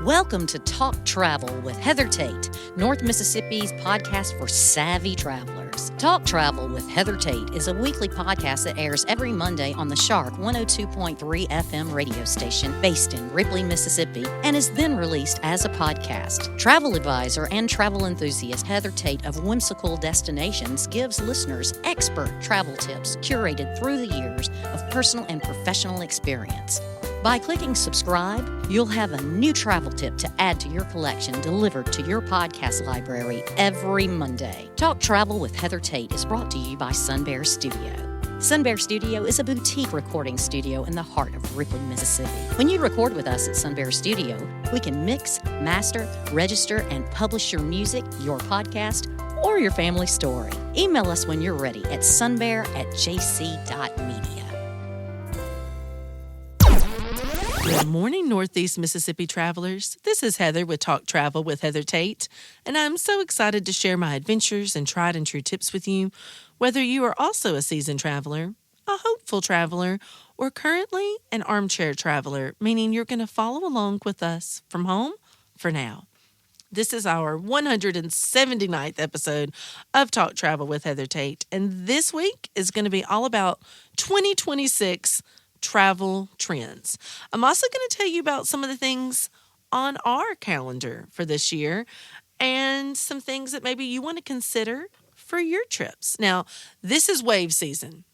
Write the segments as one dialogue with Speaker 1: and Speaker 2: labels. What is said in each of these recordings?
Speaker 1: Welcome to Talk Travel with Heather Tate, North Mississippi's podcast for savvy travelers. Talk Travel with Heather Tate is a weekly podcast that airs every Monday on the Shark 102.3 FM radio station based in Ripley, Mississippi, and is then released as a podcast. Travel advisor and travel enthusiast Heather Tate of Whimsical Destinations gives listeners expert travel tips curated through the years of personal and professional experience. By clicking subscribe, you'll have a new travel tip to add to your collection delivered to your podcast library every Monday. Talk Travel with Heather Tate is brought to you by Sun Bear Studio. Sun Bear Studio is a boutique recording studio in the heart of Ripley, Mississippi. When you record with us at Sun Bear Studio, we can mix, master, register, and publish your music, your podcast, or your family story. Email us when you're ready at sunbear@jc.media.
Speaker 2: Good morning, Northeast Mississippi travelers. This is Heather with Talk Travel with Heather Tate, and I'm so excited to share my adventures and tried and true tips with you, whether you are also a seasoned traveler, a hopeful traveler, or currently an armchair traveler, meaning you're going to follow along with us from home for now. This is our 179th episode of Talk Travel with Heather Tate, and this week is going to be all about 2026 travel trends. I'm also going to tell you about some of the things on our calendar for this year and some things that maybe you want to consider for your trips. Now, this is wave season.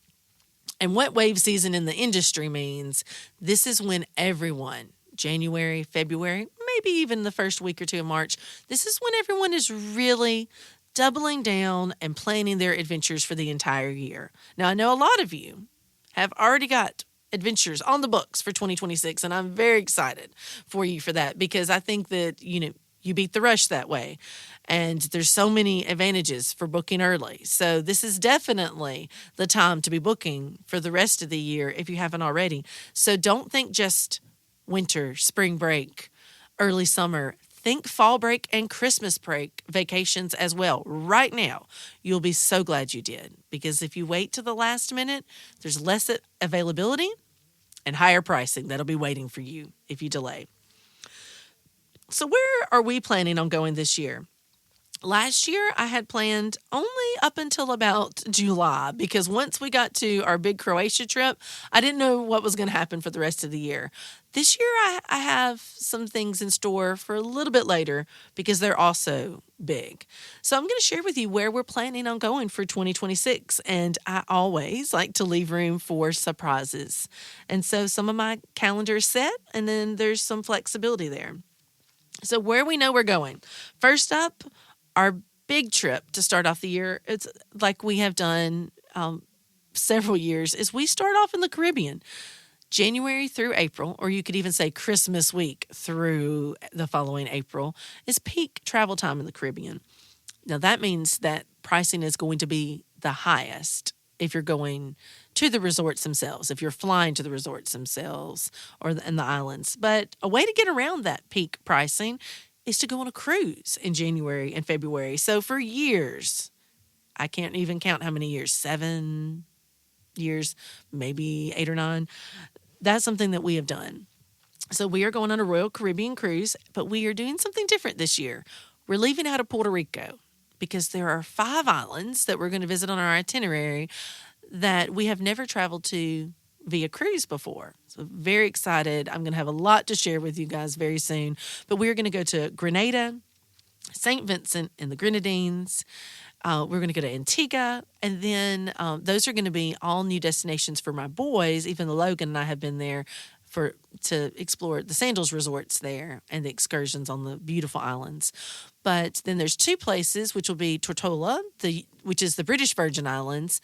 Speaker 2: And what wave season in the industry means, this is when everyone, January, February, maybe even the first week or two of March, this is when everyone is really doubling down and planning their adventures for the entire year. Now, I know a lot of you have already got adventures on the books for 2026, and I'm very excited for you for that because I think that, you beat the rush that way, and there's so many advantages for booking early. So this is definitely the time to be booking for the rest of the year if you haven't already. So don't think just winter, spring break, early summer. Think fall break and Christmas break vacations as well. Right now, you'll be so glad you did, because if you wait to the last minute, there's less availability and higher pricing that'll be waiting for you if you delay. So where are we planning on going this year? Last year, I had planned only up until about July, because once we got to our big Croatia trip, I didn't know what was going to happen for the rest of the year. This year, I have some things in store for a little bit later because they're also big. So I'm going to share with you where we're planning on going for 2026. And I always like to leave room for surprises. And so some of my calendar is set, and then there's some flexibility there. So where we know we're going. First up, our big trip to start off the year, it's like we have done several years, is we start off in the Caribbean. January through April, or you could even say Christmas week through the following April, is peak travel time in the Caribbean. Now that means that pricing is going to be the highest if you're going to the resorts themselves, if you're flying to the resorts themselves or in the islands. But a way to get around that peak pricing is to go on a cruise in January and February. So for years, I can't even count how many years, 7 years, maybe 8 or 9. That's something that we have done. So we are going on a Royal Caribbean cruise, but we are doing something different this year. We're leaving out of Puerto Rico because there are 5 islands that we're going to visit on our itinerary that we have never traveled to via cruise before. So very excited. I'm going to have a lot to share with you guys very soon. But we're going to go to Grenada, St. Vincent and the Grenadines. We're going to go to Antigua. And then those are going to be all new destinations for my boys. Even Logan and I have been there to explore the Sandals resorts there and the excursions on the beautiful islands. But then there's 2 places, which will be Tortola, which is the British Virgin Islands,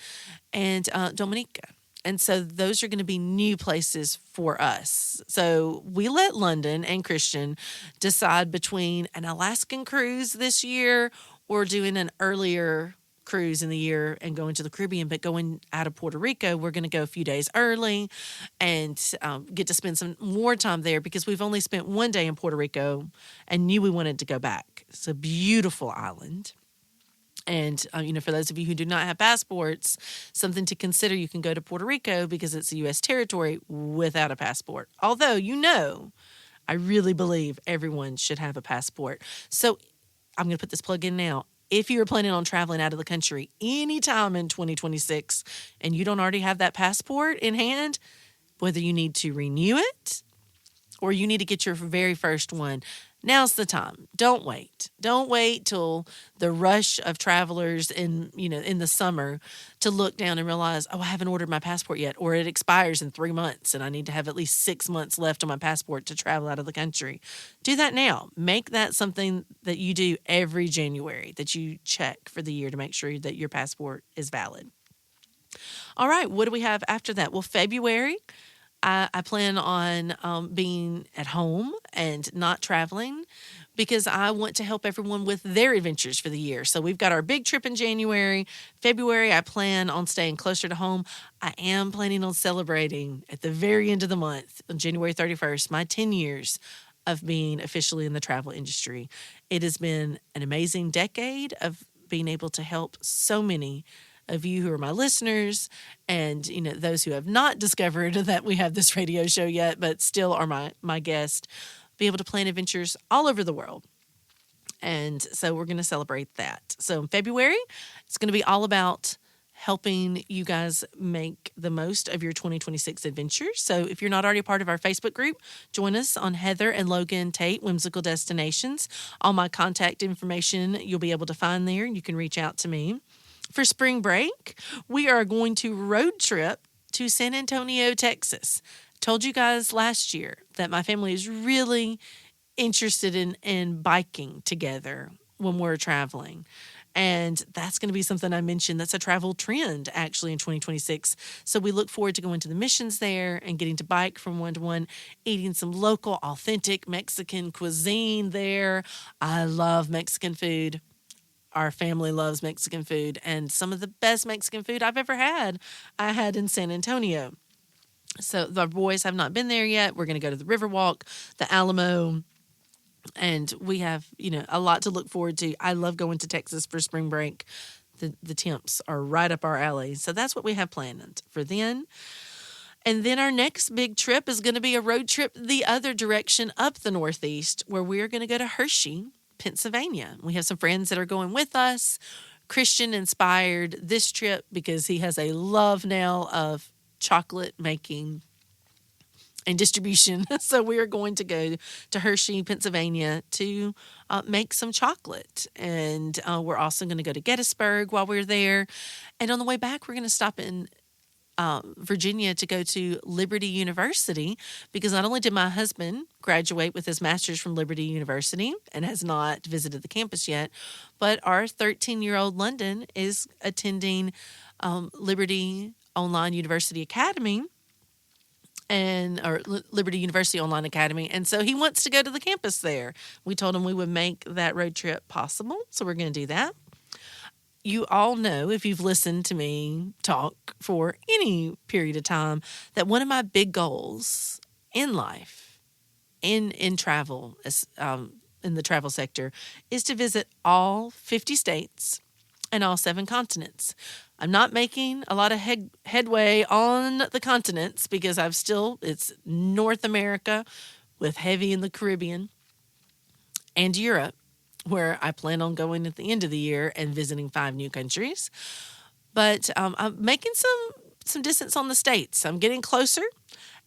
Speaker 2: and Dominica. And so those are going to be new places for us. So we let London and Christian decide between an Alaskan cruise this year or doing an earlier cruise in the year and going to the Caribbean. But going out of Puerto Rico, we're going to go a few days early and get to spend some more time there because we've only spent 1 day in Puerto Rico and knew we wanted to go back. It's a beautiful island. And, for those of you who do not have passports, something to consider, you can go to Puerto Rico because it's a U.S. territory without a passport. Although, I really believe everyone should have a passport. So I'm going to put this plug in now. If you're planning on traveling out of the country anytime in 2026 and you don't already have that passport in hand, whether you need to renew it or you need to get your very first one, now's the time. Don't wait. Don't wait till the rush of travelers in the summer to look down and realize, oh, I haven't ordered my passport yet, or it expires in 3 months and I need to have at least 6 months left on my passport to travel out of the country. Do that now. Make that something that you do every January, that you check for the year to make sure that your passport is valid. All right, what do we have after that? Well, February, I plan on being at home and not traveling because I want to help everyone with their adventures for the year. So we've got our big trip in January. February, I plan on staying closer to home. I am planning on celebrating at the very end of the month, on January 31st, my 10 years of being officially in the travel industry. It has been an amazing decade of being able to help so many of you who are my listeners and, those who have not discovered that we have this radio show yet, but still are my guest, be able to plan adventures all over the world. And so we're going to celebrate that. So in February, it's going to be all about helping you guys make the most of your 2026 adventures. So if you're not already a part of our Facebook group, join us on Heather and Logan Tate Whimsical Destinations. All my contact information you'll be able to find there. You can reach out to me. For spring break, we are going to road trip to San Antonio, Texas. Told you guys last year that my family is really interested in biking together when we're traveling. And that's going to be something I mentioned. That's a travel trend, actually, in 2026. So we look forward to going to the missions there and getting to bike from one to one, eating some local, authentic Mexican cuisine there. I love Mexican food. Our family loves Mexican food, and some of the best Mexican food I've ever had, I had in San Antonio. So the boys have not been there yet. We're going to go to the Riverwalk, the Alamo, and we have, a lot to look forward to. I love going to Texas for spring break. The temps are right up our alley. So that's what we have planned for then. And then our next big trip is going to be a road trip the other direction up the Northeast, where we're going to go to Hershey, Pennsylvania. We have some friends that are going with us. Christian inspired this trip because he has a love now of chocolate making and distribution. So we are going to go to Hershey, Pennsylvania to make some chocolate. And we're also going to go to Gettysburg while we're there. And on the way back, we're going to stop in Virginia to go to Liberty University, because not only did my husband graduate with his master's from Liberty University and has not visited the campus yet, but our 13-year-old London is attending Liberty Online University Academy or Liberty University Online Academy. And so he wants to go to the campus there. We told him we would make that road trip possible. So we're going to do that. You all know, if you've listened to me talk for any period of time, that one of my big goals in life, in travel, in the travel sector, is to visit all 50 states and all 7 continents. I'm not making a lot of headway on the continents because it's North America with heavy in the Caribbean and Europe, where I plan on going at the end of the year and visiting 5 new countries. But I'm making some distance on the states. I'm getting closer,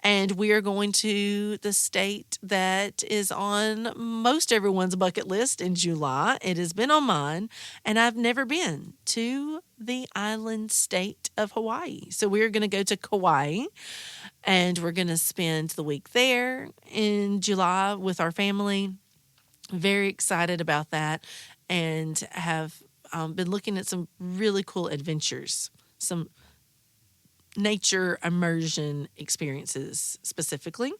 Speaker 2: and we are going to the state that is on most everyone's bucket list in July. It has been on mine, and I've never been to the island state of Hawaii. So we're going to go to Kauai, and we're going to spend the week there in July with our family. Very excited about that, and have been looking at some really cool adventures, some nature immersion experiences specifically.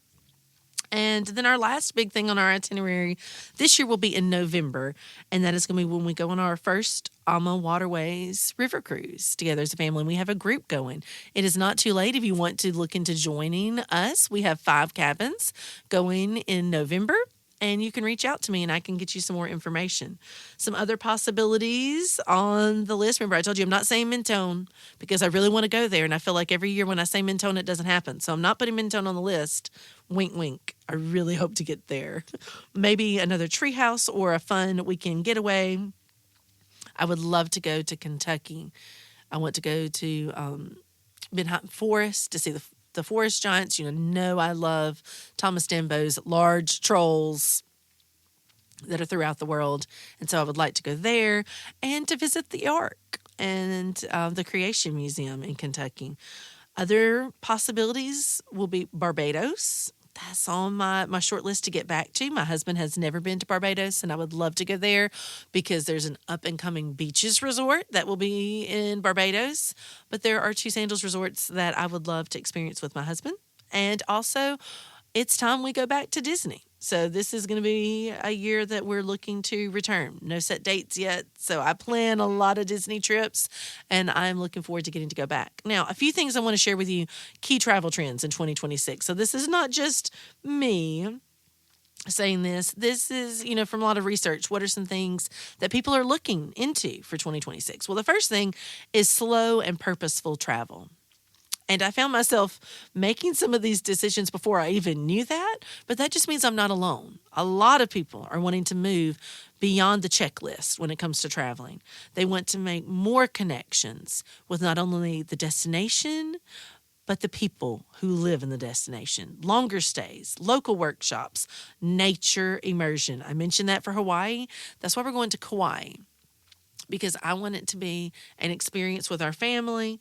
Speaker 2: And then our last big thing on our itinerary this year will be in November, and that is going to be when we go on our first AMA Waterways river cruise together as a family. And we have a group going. It is not too late if you want to look into joining us. We have 5 cabins going in November. and you can reach out to me and I can get you some more information. Some other possibilities on the list. Remember, I told you I'm not saying Mentone because I really want to go there. And I feel like every year when I say Mentone, it doesn't happen. So I'm not putting Mentone on the list. Wink, wink. I really hope to get there. Maybe another treehouse or a fun weekend getaway. I would love to go to Kentucky. I want to go to Manhattan Forest to see the forest giants. You know I love Thomas Denbo's large trolls that are throughout the world. And so I would like to go there and to visit the Ark and the Creation Museum in Kentucky. Other possibilities will be Barbados. That's on my short list to get back to. My husband has never been to Barbados, and I would love to go there because there's an up-and-coming beaches resort that will be in Barbados. But there are 2 Sandals resorts that I would love to experience with my husband. And also, it's time we go back to Disney. So this is going to be a year that we're looking to return. No set dates yet. So I plan a lot of Disney trips, and I'm looking forward to getting to go back. Now, a few things I want to share with you, key travel trends in 2026. So this is not just me saying this. This is, from a lot of research. What are some things that people are looking into for 2026? Well, the first thing is slow and purposeful travel. And I found myself making some of these decisions before I even knew that, but that just means I'm not alone. A lot of people are wanting to move beyond the checklist when it comes to traveling. They want to make more connections with not only the destination, but the people who live in the destination. Longer stays, local workshops, nature immersion. I mentioned that for Hawaii. That's why we're going to Kauai, because I want it to be an experience with our family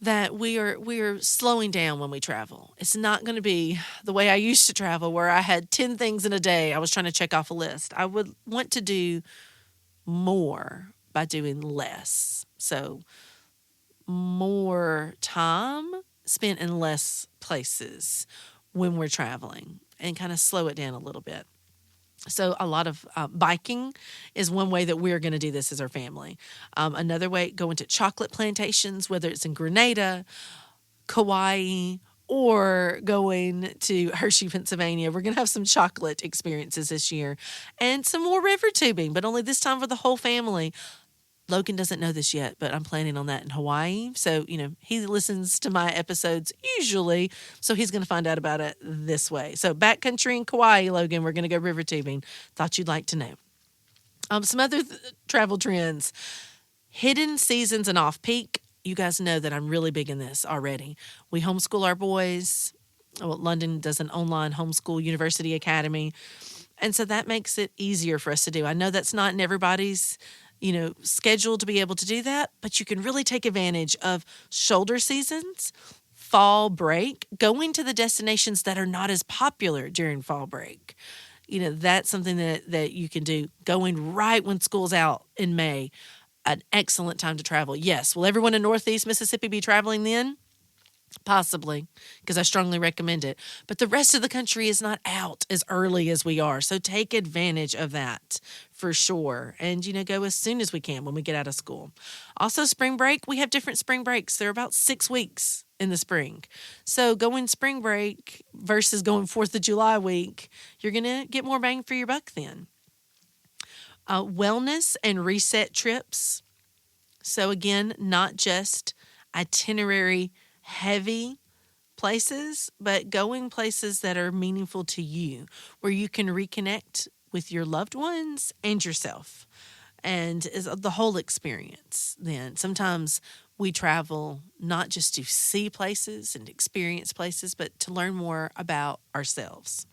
Speaker 2: that we are slowing down when we travel. It's not going to be the way I used to travel where I had 10 things in a day I was trying to check off a list. I would want to do more by doing less. So more time spent in less places when we're traveling and kind of slow it down a little bit. So a lot of biking is one way that we're going to do this as our family. Another way, going to chocolate plantations, whether it's in Grenada, Kauai, or going to Hershey, Pennsylvania. We're going to have some chocolate experiences this year and some more river tubing, but only this time for the whole family. Logan doesn't know this yet, but I'm planning on that in Hawaii. So, he listens to my episodes usually, so he's going to find out about it this way. So backcountry in Kauai, Logan, we're going to go river tubing. Thought you'd like to know. Some other travel trends. Hidden seasons and off-peak. You guys know that I'm really big in this already. We homeschool our boys. Well, London does an online homeschool university academy. And so that makes it easier for us to do. I know that's not in everybody's scheduled to be able to do that, but you can really take advantage of shoulder seasons, fall break, going to the destinations that are not as popular during fall break. That's something that you can do. Going right when school's out in May, an excellent time to travel. Yes. Will everyone in Northeast Mississippi be traveling then? Possibly, because I strongly recommend it. But the rest of the country is not out as early as we are. So take advantage of that for sure. And, go as soon as we can when we get out of school. Also, spring break, we have different spring breaks. They're about 6 weeks in the spring. So going spring break versus going 4th of July week, you're going to get more bang for your buck then. Wellness and reset trips. So again, not just itinerary heavy places, but going places that are meaningful to you, where you can reconnect with your loved ones and yourself, and is the whole experience. Then sometimes we travel not just to see places and experience places, but to learn more about ourselves.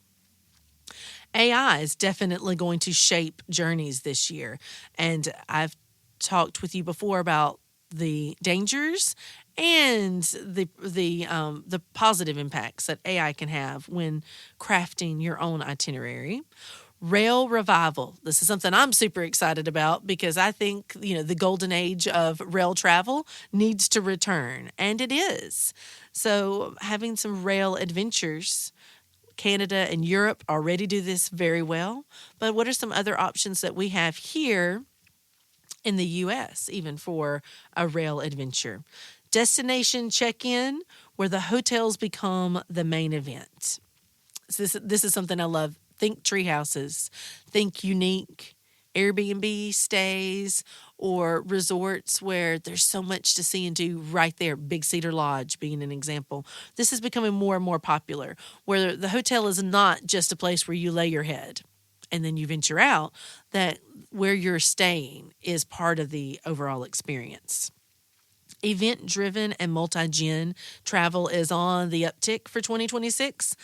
Speaker 2: AI is definitely going to shape journeys this year, and I've talked with you before about the dangers and the positive impacts that AI can have when crafting your own itinerary. Rail revival. This is something I'm super excited about because I think, the golden age of rail travel needs to return, and it is. So having some rail adventures. Canada and Europe already do this very well, but what are some other options that we have here in the U.S., even for a rail adventure? Destination check-in, where the hotels become the main event. So this is something I love Think tree houses, think unique Airbnb stays or resorts where there's so much to see and do right there. Big Cedar Lodge being an example. This is becoming more and more popular, where the hotel is not just a place where you lay your head and then you venture out, that where you're staying is part of the overall experience. Event-driven and multi-gen travel is on the uptick for 2026.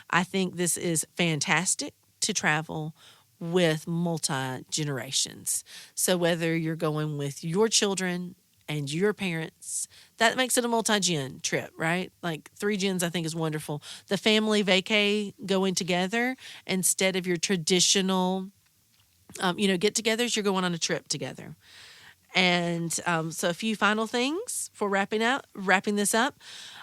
Speaker 2: I think this is fantastic to travel with multi-generations. So whether you're going with your children and your parents, that makes it a multi-gen trip, right? Like 3 gens I think is wonderful. The family vacay going together instead of your traditional, get-togethers, you're going on a trip together. And so a few final things for wrapping this up.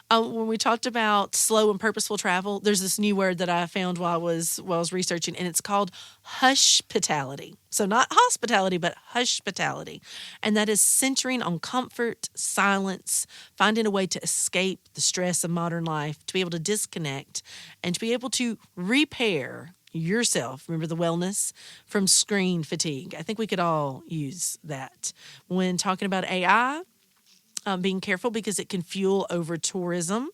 Speaker 2: When we talked about slow and purposeful travel, there's this new word that I found while I was researching, and it's called hushpitality. So not hospitality, but hushpitality. And that is centering on comfort, silence, finding a way to escape the stress of modern life, to be able to disconnect, and to be able to repair yourself, remember the wellness, from screen fatigue. I think we could all use that. When talking about AI, being careful because it can fuel over tourism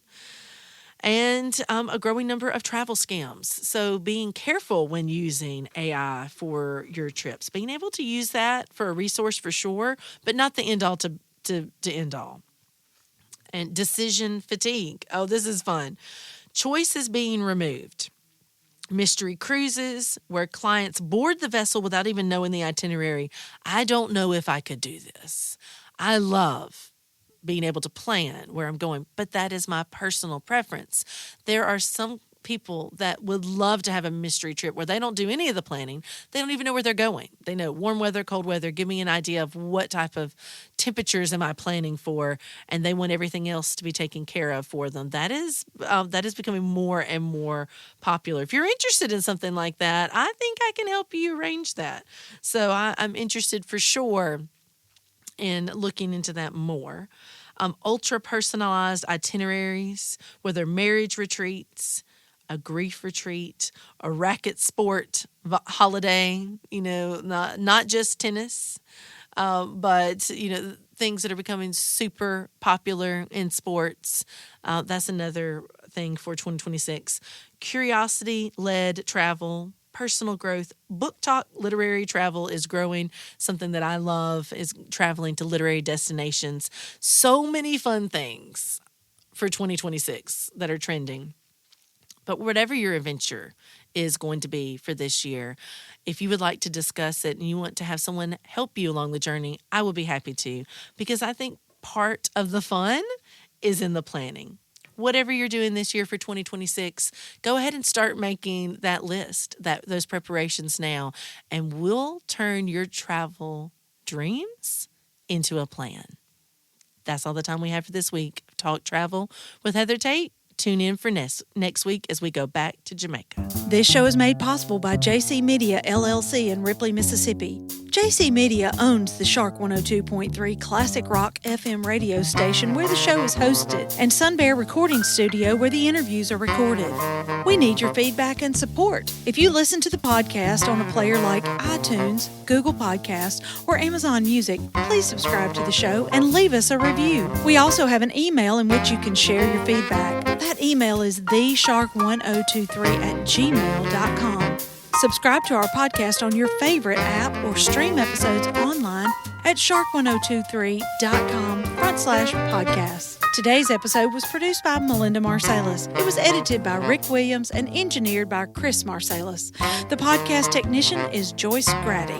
Speaker 2: and a growing number of travel scams. So being careful when using AI for your trips, being able to use that for a resource for sure, but not the end all to end all. And decision fatigue. Oh, this is fun. Choice is being removed. Mystery cruises, where clients board the vessel without even knowing the itinerary. I don't know if I could do this. I love being able to plan where I'm going, but that is my personal preference. There are some people that would love to have a mystery trip where they don't do any of the planning. They don't even know where they're going. They know warm weather, cold weather. Give me an idea of what type of temperatures am I planning for, and they want everything else to be taken care of for them. That is becoming more and more popular. If you're interested in something like that, I think I can help you arrange that. So I'm interested for sure in looking into that more. Ultra personalized itineraries, whether marriage retreats, a grief retreat, a racket sport holiday, not just tennis, but, things that are becoming super popular in sports. That's another thing for 2026. Curiosity-led travel, personal growth. Book talk literary travel is growing. Something that I love is traveling to literary destinations. So many fun things for 2026 that are trending. But whatever your adventure is going to be for this year, if you would like to discuss it and you want to have someone help you along the journey, I will be happy to, because I think part of the fun is in the planning. Whatever you're doing this year for 2026, go ahead and start making that list, those preparations now, and we'll turn your travel dreams into a plan. That's all the time we have for this week. Talk Travel with Heather Tate. Tune in for next week as we go back to Jamaica.
Speaker 3: This show is made possible by JC Media, LLC in Ripley, Mississippi. JC Media owns the Shark 102.3 Classic Rock FM radio station where the show is hosted, and Sun Bear Recording Studio where the interviews are recorded. We need your feedback and support. If you listen to the podcast on a player like iTunes, Google Podcasts, or Amazon Music, please subscribe to the show and leave us a review. We also have an email in which you can share your feedback. That email is theshark1023@gmail.com. Subscribe to our podcast on your favorite app or stream episodes online at shark1023.com/podcasts. Today's episode was produced by Melinda Marsalis. It was edited by Rick Williams and engineered by Chris Marsalis. The podcast technician is Joyce Grady.